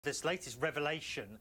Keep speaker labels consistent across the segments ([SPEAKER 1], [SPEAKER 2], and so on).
[SPEAKER 1] This latest revelation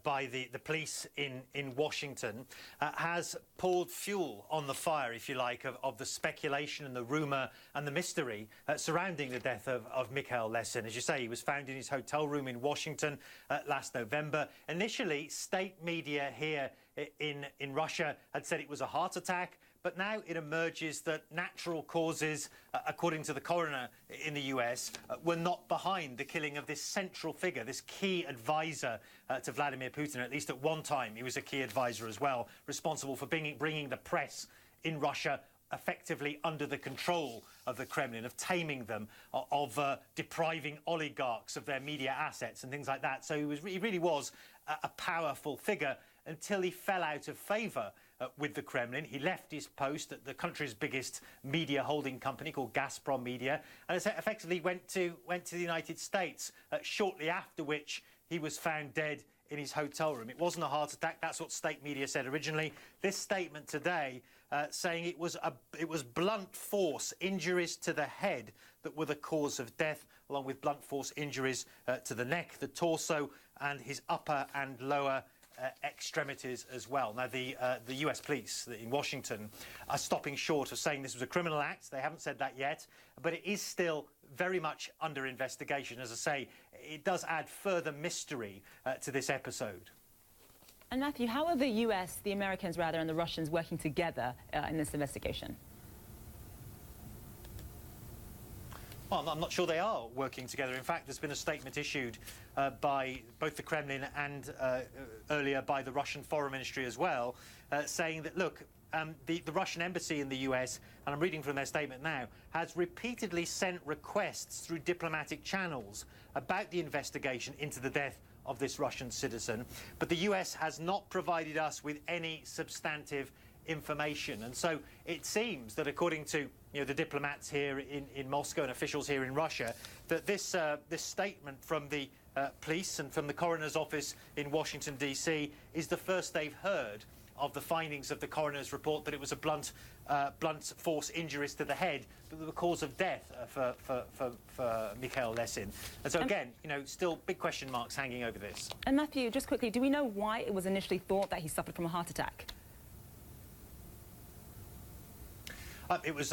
[SPEAKER 1] by the police in Washington has poured fuel on the fire, if you like, of the speculation and the rumour and the mystery surrounding the death of Mikhail Lesin. As you say, he was found in his hotel room in Washington last November. Initially, state media here in Russia had said it was a heart attack, but now it emerges that natural causes, according to the coroner in the US, were not behind the killing of this central figure, this key advisor to Vladimir Putin. At least at one time, he was a key advisor as well, responsible for bringing the press in Russia effectively under the control of the Kremlin, of taming them, of depriving oligarchs of their media assets and things like that. So he really was a powerful figure until he fell out of favour with the Kremlin. He left his post at the country's biggest media holding company called Gazprom Media, and effectively went to the United States, shortly after which he was found dead in his hotel room. It wasn't a heart attack. That's what state media said originally. This statement today saying it was blunt force injuries to the head that were the cause of death, along with blunt force injuries to the neck, the torso, and his upper and lower extremities as well. Now, the US police in Washington are stopping short of saying this was a criminal act. They haven't said that yet, but it is still very much under investigation. As I say, it does add further mystery to this episode.
[SPEAKER 2] And Matthew, how are the US, the Americans rather, and the Russians working together in this investigation?
[SPEAKER 1] Well, I'm not sure they are working together. In fact, there's been a statement issued by both the Kremlin and earlier by the Russian Foreign Ministry as well, saying that, look, the Russian embassy in the US, and I'm reading from their statement now, has repeatedly sent requests through diplomatic channels about the investigation into the death of this Russian citizen, but the US has not provided us with any substantive information. And so it seems that, according to the diplomats here in Moscow and officials here in Russia, that this statement from the police and from the coroner's office in Washington, D.C. is the first they've heard of the findings of the coroner's report, that it was a blunt force injuries to the head that were the cause of death for Mikhail Lesin. And so again, still big question marks hanging over this.
[SPEAKER 2] And Matthew, just quickly, do we know why it was initially thought that he suffered from a heart attack?
[SPEAKER 1] It was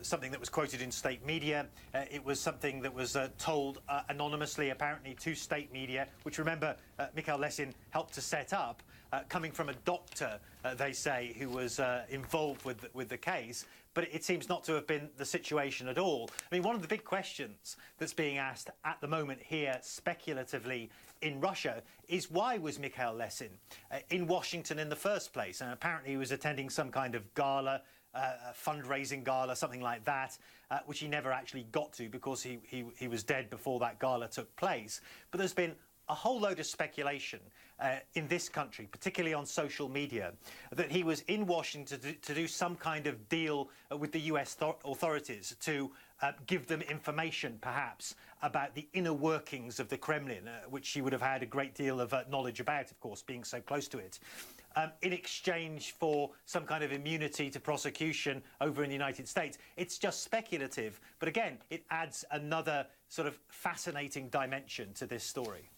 [SPEAKER 1] something that was quoted in state media. It was something that was told anonymously, apparently, to state media, which, remember, Mikhail Lesin helped to set up, coming from a doctor, they say, who was involved with the case. But it seems not to have been the situation at all. I mean, one of the big questions that's being asked at the moment here, speculatively, in Russia, is why was Mikhail Lesin in Washington in the first place? And apparently he was attending some kind of gala, a fundraising gala, something like that, which he never actually got to because he was dead before that gala took place. But there's been a whole load of speculation in this country, particularly on social media, that he was in Washington to do some kind of deal with the US authorities to give them information, perhaps, about the inner workings of the Kremlin, which he would have had a great deal of knowledge about, of course, being so close to it, in exchange for some kind of immunity to prosecution over in the United States. It's just speculative, but again, it adds another sort of fascinating dimension to this story.